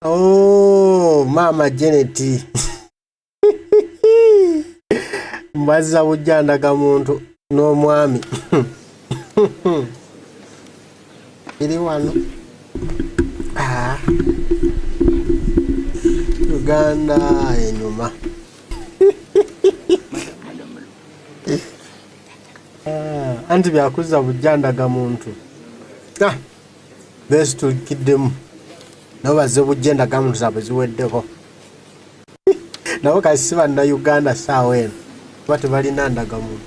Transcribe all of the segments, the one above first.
Oh, Mama Jannet. Baza Endagamuntu n'omwami. Iri wano. Uganda enyuma. Anti byakuza Endagamuntu. Best tukiddemu. Nabaze Endagamuntu zaabwe ziweddeko. Nabo kasi banna Uganda saawa eno. Bati balina Endagamuntu.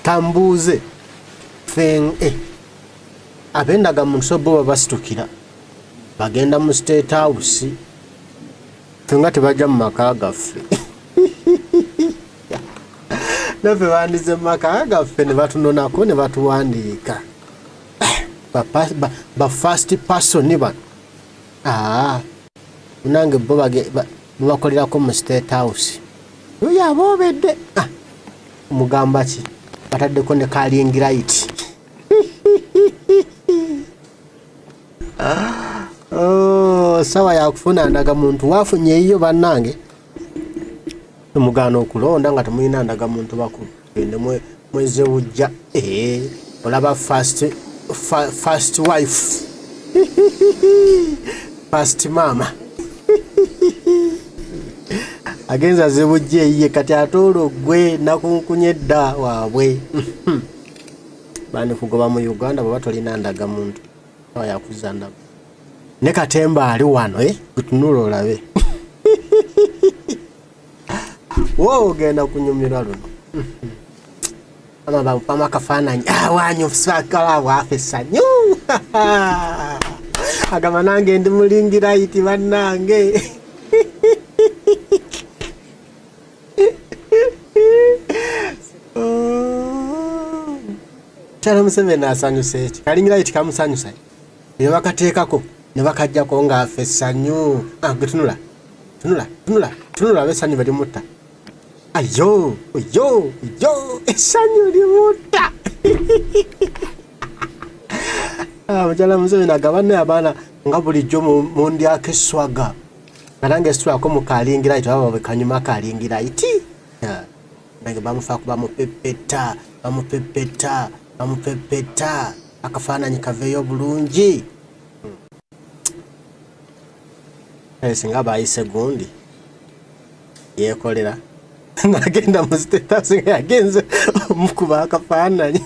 Tambuze. Ab'Endagamuntu so bo babasitukira. Bagenda mu State House. Tunga tebajja mu maka gaffe. Naffe bandize mu maka gaffe ne batunonako ne batuwandiika. Ba first person bano. Nange bo bakolerako mu State House. Oyo aboobedde. Mugamba ki? Bataddeko ne kalingi light. Sawa ya kufuna Endagamuntu wafunye iyo bannange. Mugano okulonda nga temulina Endagamuntu bakulu. Ende mweze ujja. Olaba first wife. First mama. Agenza zebujje iye kati atolo gwe nakunkunye dda waabwe. Bani kugoba mu Uganda baba tolina Endagamuntu. Sawa ya kuzanda. Ne Katemba ali wano kutunula olabe. Wo genda kunyumira luno. Ama bampa kafananyi wanyu sakala wafe sanyu. Agama nange ndi mulingira iti bannange. Tala Museveni asanyuse eki. Kalingira iti kamusanyusa. Ne bakateekako ne bakajjako nga afe sanyu. Tunula besanyu bali mutta. Ayo, esanyu limuta. Mujala Museveni agabana abaana nga bulijjo mu ndyako eswaga. Nange eswako mu kalingira iti baba bekanyuma kalingira iti. Nange bamufa kuba bamupepeta. Akafaananyi kaveeyo bulungi. Singa bayise gundi. Yekolera. Nagenda mu State House yagenze mukuba akafaananyi.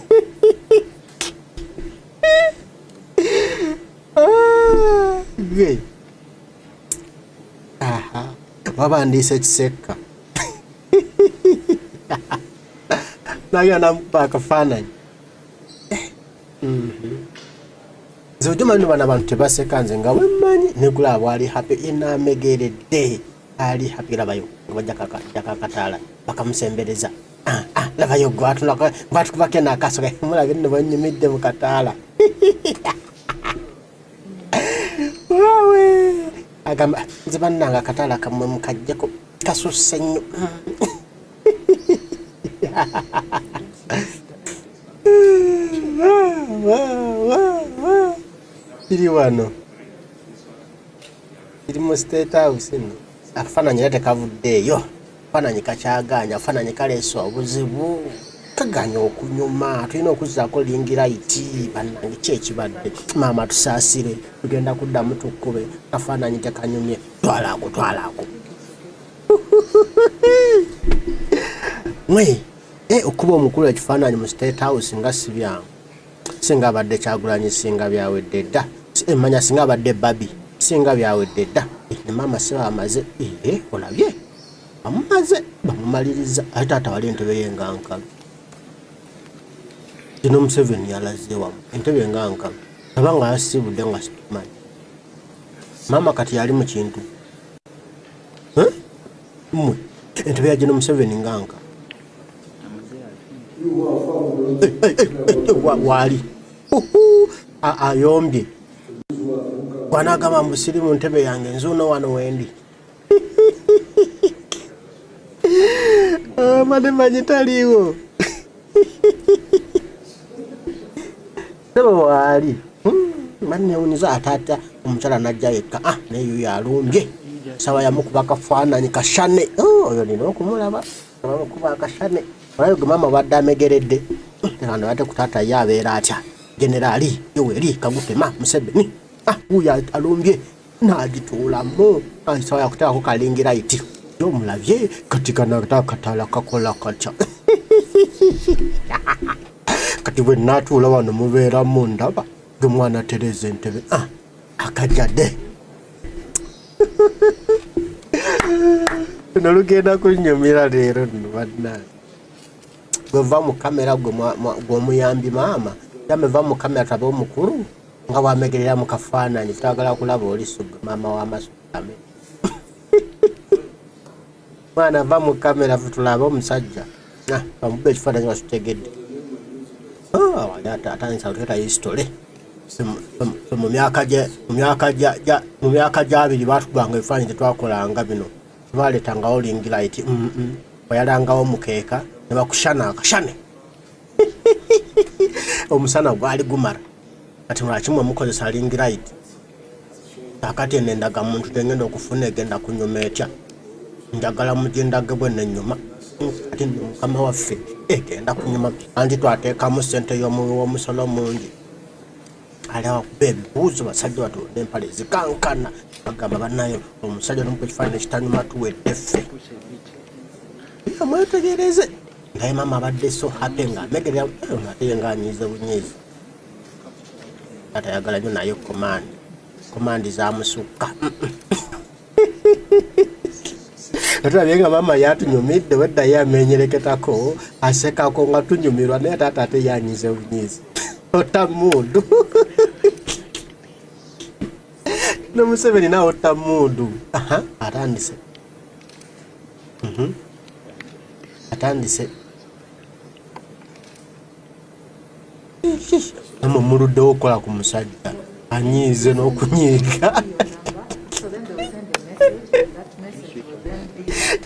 Wabandise ekiseka. Nagenda mukuba akafaananyi. Zojuma nino bana bantu tebaseka nze nga wemmanyi negula bwali happy inamegeredde. Ali happy labayo bajja kakataala bakamusembereza labayo gwatulaka batukubake nakasoga mulabe nno banyimidde mu kataala wawe agamba nze bannanga kataala kamwe mukajjeko kasusse nnyo. Iri wano iri mu State House nno. Akafaananyi era tekavuddeeyo. Akafaananyi kakyaganya. Akafaananyi kaleesa obuzibu. Kaganya okunyuma. Tulina okuzzaako lingira iti. Bannange ki ekibadde? Maama tusaasire. Tugenda kuddamu tukkube. Akafaananyi tekanyumye. Twalaako. Okuba omukulu ekifaananyi mu State House nga si byangu. Singa abadde Kyagulanyi singa byawedde dda. Emmanya singa abadde Babi singa byawedde dda. Ne maama siba amaze. Olabye? Amumaze bamumaliriza. Ate taata wali entebe y'engankalu. Kino Museveni yalaze wamu. Entebe y'engankalu. Abanga yasibudde nga situmanyi. Maama kati yali mu kintu. Mmwe. Entebe ya Gino Museveni nganka. Wali. Ayombye. Wanagamba mbusiri mu ntebe yange nzuno wano wendi. Mane manyitaliwo. sebo wali manne uniza atata omukyala najja yekka naye yalumbye sawa yamukuba akafaananyi kashane oyo nina okumulaba abamukuba akashane olayo ge mama badde amegeredde ano ate ku taata ye abeera atya generaali yoweri kagutema Museveni uyo alumbye n'agituulamu sawa yakuteekako kalingira iti omulabye kati kanakatala kakola katya kati bwe naatuula wano mubeeramu ndaba ge mwana Tereza entebe akajjadde luno lugenda kunnyumira leero nno bannange gweva mu kamera gw'omuyambi maama yameva mu kamera tabe omukulu nga bwamegerera mu kafaananyi tutagala kulaba olisuga maama w'amasukame mwana va mu kamera tulabe omusajja bamube ekifaananyi basutegedde atandisa tuteeta histole mu myaka gyabiri batugwanga ebifaananyi tetwakolanga bino tebaleetangawo lingiraiti oyalangawo omukeeka ne bakushana akashane omusana gwali gumara kati lwakimwe mukozesa lingiraiti akati eno endagamuntu tengenda okufuna egenda kunyuma etya njagala mugindage bwe nenyuma ati mukama waffe egenda kunyuma anti twateekamu ssente y'omusolo mungi aliawa kuba ebibuuzo basajja batunda empale zikankana agamba bannayo omusajja nomupa ekifaananyi ekitanyuma tuwedde ffe amwetegereze naye mama abadde so happy ng'amegerera ate ye ng'anyiize bunyiizi atayagala nnyo naye komandi zamusukka natulabye nga mama yatunyumidde wedda ye amenyereketako asekako nga tunyumirwa naye taata ate yanyiize bunyiizi otamudu no Museveni nawe otamudu atandise namwe muluddewo okukola ku musajja anyiize n'okunyiiga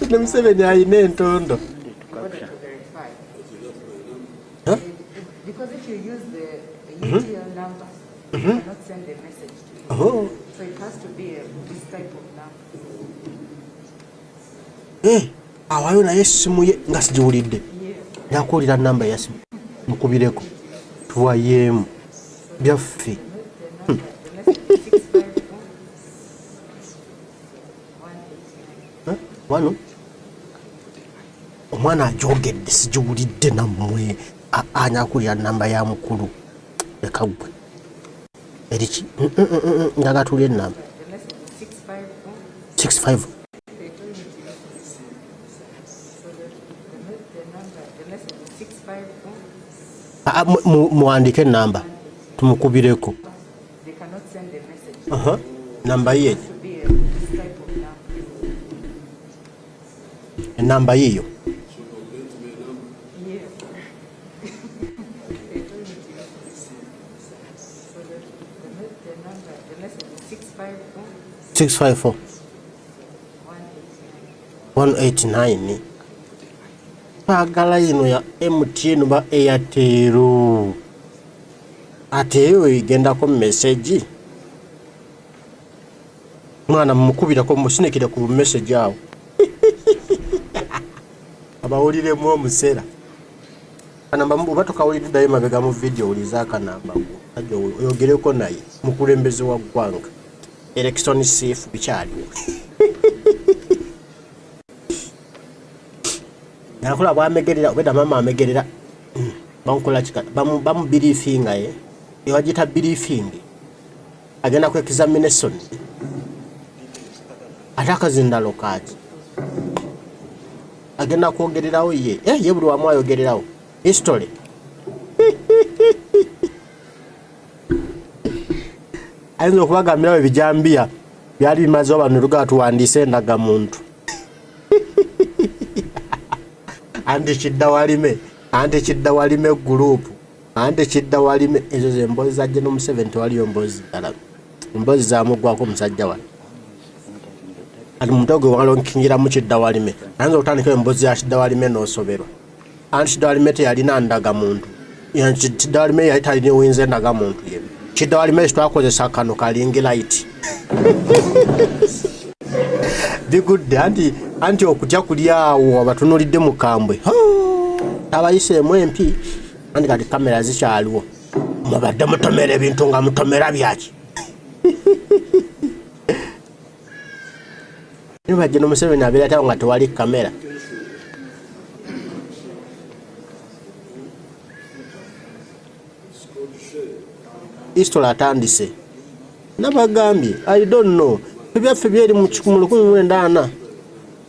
no Museveni ayina entondo because if you use the UTL number, you cannot send the message to you. So it has to be this type of number. Awayo naye essimu ye nga sigiwulidde nakuwulira namba ya simu mukubireko tuwayeemu byaffe wano omwana ajogedde sigiwulidde nammwe anyakulira namba ya mukulu leka gwe eriki ndaga tuli enamba 65 muwandike enamba tumukubireko namba ye enamba yiyo $654 189 pagala yino ya MTN ba Airtel ate yo igendako message mwana mukubirako musinekire ku message awo abawuliremu omusera kanamba mbuba tukawulidde dayo mabega mu video uliza kanamba ajjo oyogereko naye mukulembeze wa gwanga election safe bichali nakula bwamegerera obeda mama amegerera bankola chika bamu briefing aye yajita briefing agenda ku examination ataka zindalo kati agenda kwogererawo ye buli wamu ayogererawo history ayinza okubagambirawo ebijambiya byali bimaze abantu luga tuwandiise endagamuntu anti kidda walime group anti kidda walime ezo zembozi za Jannet Museveni tewaliyo mbozi ddala embozi zamugwako omusajja wano ati mutogo walonkingira mu kidda walime ayinza okutandika embozi ya kidda walime n'osoberwa anti kidda walime teyalina ndagamuntu Kidawalime yali talina owinza endagamuntu ye. Kidawalime twakozesa kano kalingi light. Bigudde anti okutya kuli awo abatunulidde mukambwe. Abayiseemu empi anti kati kamera zikyaliwo. Mubadde mutomera ebintu nga mutomera byaki. Nibajje no Museveni abeera tawo nga tewali kamera. Istola atandise. Nabagambye, I don't know. Ebyaffe byeri mu 1994.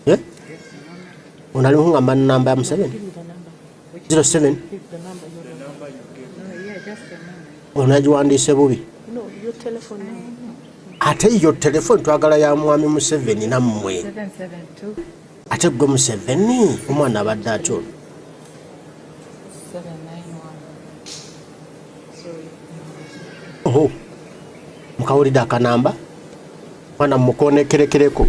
Yeah? Onali ngamba namba ya Museveni? 07. Onagiwandiise bubi. No, your telephone number. Ate yo telefoni twagala ya mwami Museveni nammwe. 772. Ate gwe Museveni omwana abadde atyo. 791. Sorry. Oh. Mukawulidde akanamba? Mwana mukonekerekereko.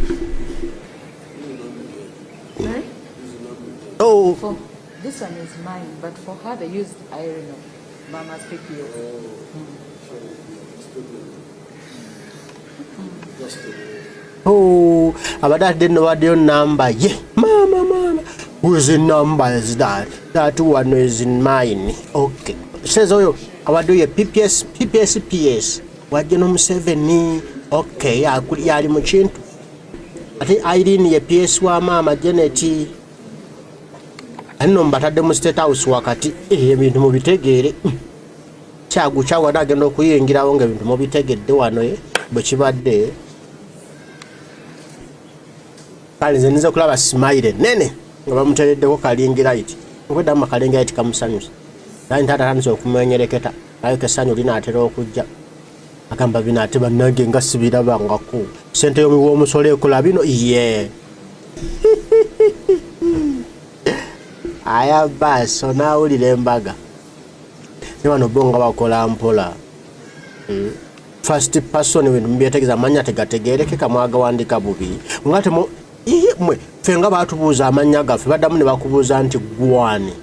Oh. For this one is mine, but for her they used iron of Mama's PPS. Oh, abadde didn't know what your number. Yeah, mama. Whose number is that? That one is in mine. Okay. Says oyo, abadde ye PPS. Wajje no Museveni. Okay, yali mu kintu. Ate Irene ye PS wa mama Jannet. Anno mbatadde mu State House wakati ebintu mubitegeere. Kyagucha agenda okuyingirawo ng'ebintu mubitegedde wano bwe kibadde. Kale nze niza kulaba smile nene nga bamutereddeko kalingi light. Okweddamu kalingi light kamusanyusa. Naye taata atandise okumwenyereketa. Ayo kessanyu linaatera okujja. Agamba bino ate bannange nga sibirabangako. Ssente y'omuwoomusolo ekola bino ye. Aya baso naawulira embaga. Ne bano bo nga bakola mpola. First person we mbyetegeza amanya tegategeerekeka mwagawandika bubi. Ngate mwe fenga batubuuza amanya gaffe baddamu ne bakubuuza nti gwani.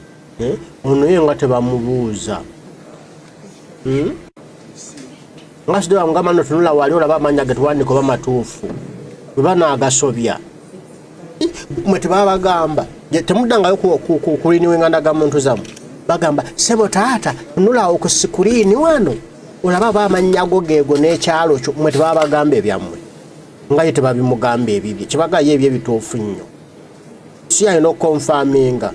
Ono ye nga tebamubuuza. Nga sidde bamugamba no tunula wali olaba amanya ge tuwandika oba matuufu. Bwe banaagasobya. Mwe tebabagamba. Temuddangayo kuliniwenga ndagamuntu zammwe. Bagamba sebo taata tunula ku sikulini wano. Olaba bamanya go geego n'ekyalo kyo mwe tebabagamba ebyammwe. Nga ye tebabimugamba ebibye. Kibagayo ebyo ebituufu nnyo. Si alina okonfaminga.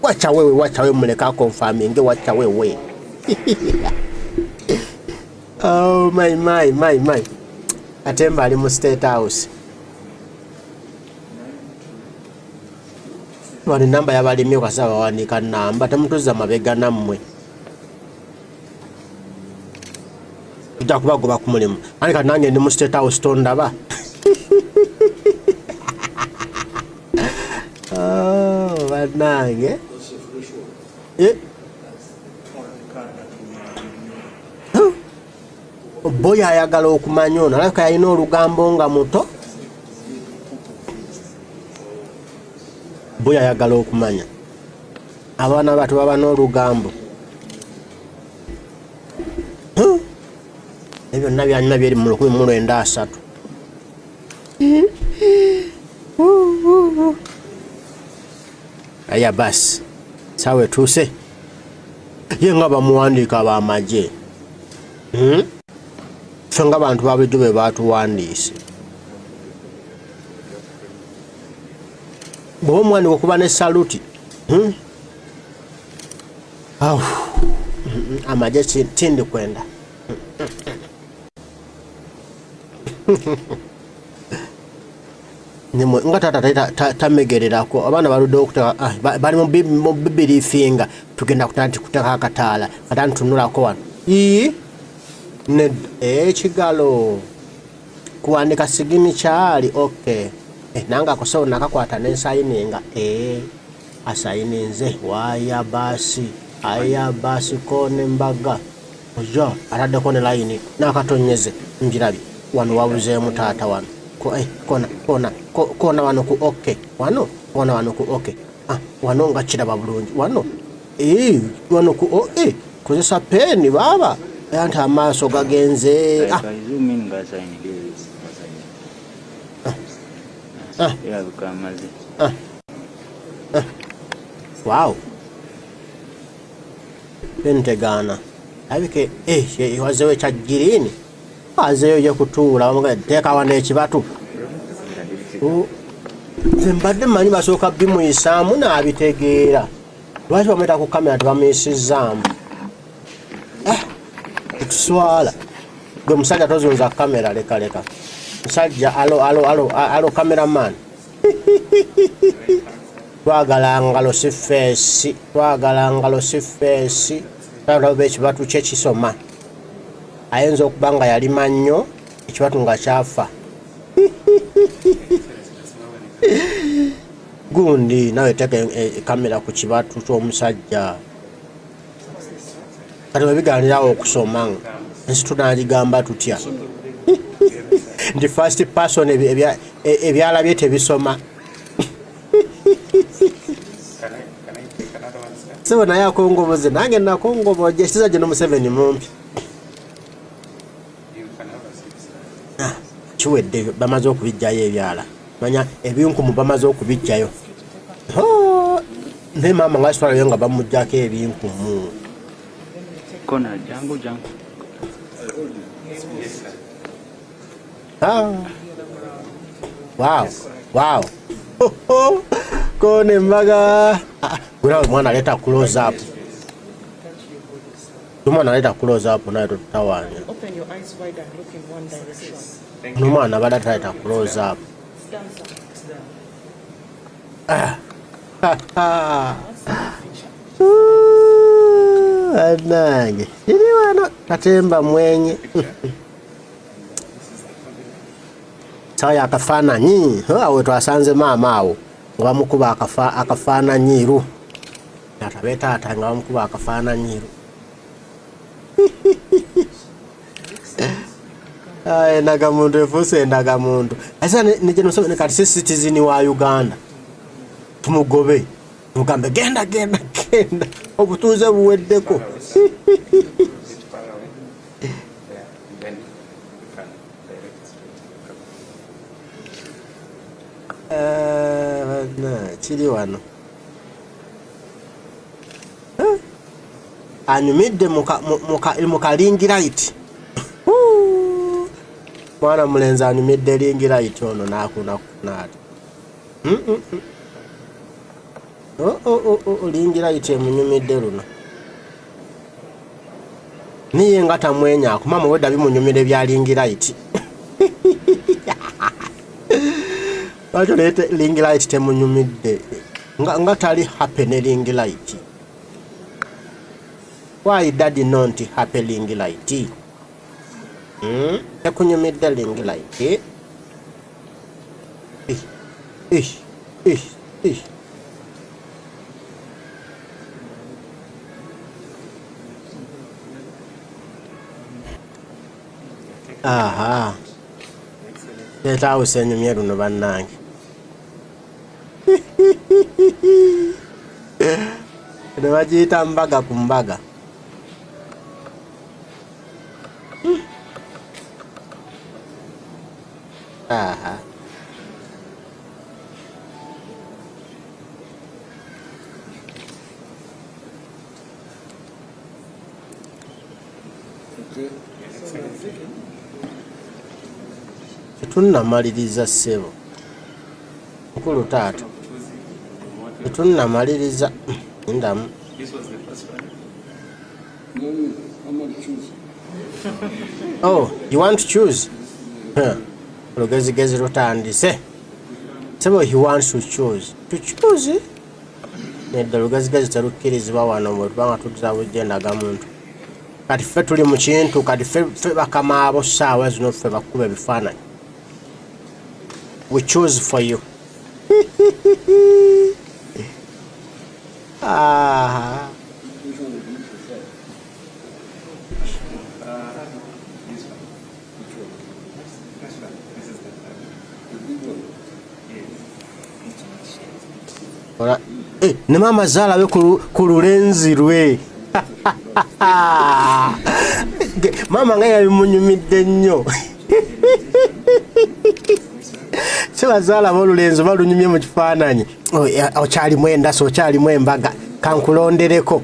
Wacha wewe muleka konfaminge wacha wewe. Oh my. Katemba ali mu State House. Wani namba y'abalimi okasaba bawanika namba temutuza mabega nammwe. Tujja kubagoba ku mulimu. Ani kati nange ndi mu State House tondaba. Oh, bannange. Boya ayagala okumanya ono alabika yalina olugambo nga muto. Boya ayagala okumanya abaana bato baba n'olugambo. Ebyo byonna byalina byeri mu 1993. Aya basi sawe tuuse ye nga bamuwandiika ab'amagye. Ffe nga bantu babiddu be baatuwandiise. Bw'oba omwandiika okuba ne saluti. Amagye tindi kwenda. Nga taata tamegererako abaana baludde okuteka bali mu bibiri finga tugenda kuteka akataala kata ntunulako wano ekigalo kuwandika sigini kyali okay nange akosewo nakakwata nensayininga asayininze waya basi kone mbaga ojo ataddeko ne layini nakatonyeze njirabye wano wabuzeemu taata wano kona wano ku okay wano kona wano ku okay wano nga kiraba bulungi wano wano ku kozesa peni baba anti amaaso gagenze. Wow. Pentegana. Abike wazeyo ekyagirini. Wazeyo ye kutuula bamuga teeka wana ekibatu. Mbadde manyi basooka bimuyisaamu n'abitegeera. Lwaki bamweta ku kamera tebamuyisizaamu? Etuswala. Gwe musajja tozunza kamera leka. Musajja alo cameraman. Twagala ngalo si feesi. Twagala ekibatu kye kisoma. Ayinza okuba nga yalima nnyo ekibatu nga kyafa. Gundi nawe teeka kamera ku kibatu ky'omusajja. Kati webiganirawo okusoma ensi tunagigamba tutya. Nti first person ebyalabye tebisoma. Sebo naye akongoboze nange nakongoboje ekizajja no Museveni mumpi. Kiwedde bamaze okubijjayo ebyala. Manya ebinkumu bamaze okubijjayo. Ne mama ngasitwalayo nga bamujjako ebinkumu. Kona jangu. Wow. Kone mbaga. Gura mwana leta close up. Mwana leta close up nayo tutawanya. Open your eyes wide and look in one direction. Mwana bada leta close up. Anange. Ili wano Katemba mwenye. Sawa akafananyi. Awe twasanze mama awo. Nga bamukuba akafananyiru. Natabeta ata nga bamukuba akafananyiru. Endagamuntu efuuse endagamuntu. Asa nije Museveni kati si citizen wa Uganda. Tumugobe. Mugambe genda. Obutuuze buweddeko. Kiri wano. Anyumidde mukalingira iti. Mwana mulenzi anyumidde lingira iti ono nakuna kunati. Lingira iti emunyumidde luno. Niye nga tamwenyaako mama wedda bimunyumire byalingira iti. Lwaki leete lingira iti temunyumidde nga tali happy ne lingira iti. Why daddy not happy lingira iti? Tekunyumidde lingira iti. Aha. Leta usenyumye luno bannange. Ne bagiyita mbaga ku mbaga. Aha. Tetunnamaliriza ssebo. Nkulu taata. Tetunnamaliriza. Ndamu. Oh, you want to choose? Lugezigezi lutandise. Sebo he wants to choose. To choose? Nedda lugezigezi terukkirizibwa wano bwe tubanga tuddiza bujja endagamuntu. Kati ffe tuli mu kintu, kati ffe bakama abo ssaawa zino ffe bakuba ebifaananyi. We choose for you. ne mama zaala we ku lulenzi lwe. Mama nga yabimunyumidde nnyo. Sebazaala b'olulenzi balunyumye mu kifaananyi. Okyalimu endasi, okyalimu embaga, kankulondereko.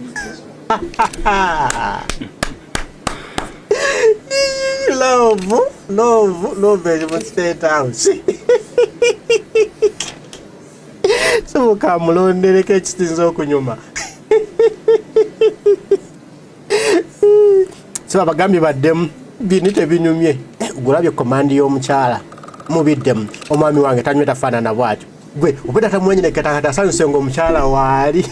Love eri mu State House. Soboka amulondereko ekisinza okunyuma. Seba bagambye baddemu bini tebinyumye. Gulabye komandi y'omukyala mubiddemu. Omwami wange tanywe tafaanana bw'atyo. Gwe obudde tamwenyine katakata asanyuse ng'omukyala waali.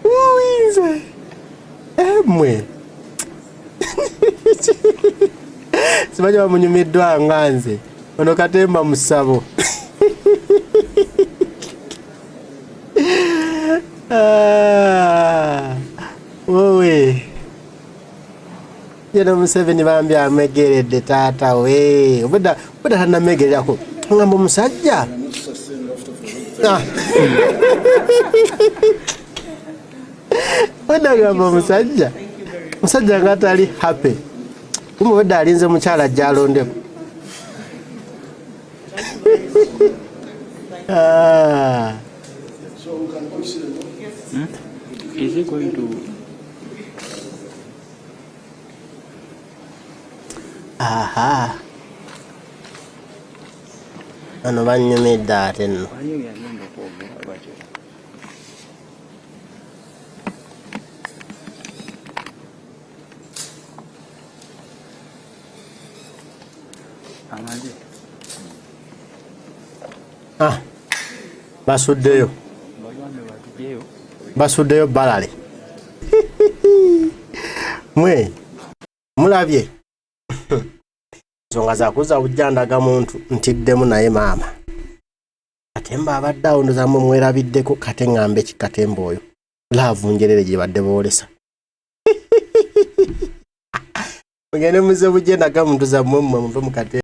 Uwize. Emwe. Simanyi bamunyumiddwa nga nze. Ono Katemba mu ssabo. Wowe. Yena Museveni bambi amegeredde taata we. Obudde tannamegererako. Ngamba omusajja. Wenda ngamba omusajja. Musajja nga tali happy. Obudde alinze mukyala ajja alondeko. Is he going to? Aha. Ano banyumidde ate nno. Basuddeyo. Basuddeyo balale. Mwe mulabye nsonga zakuza bujja ndagamuntu ntiddemu naye maama Katemba abadde awo ndozamu mwerabiddeko kate ŋŋambe ki Katemba oyo laavu njerere gye badde boolesa. Mugende muze bujje ndagamuntu zammwe mmwe muve mu Katemba.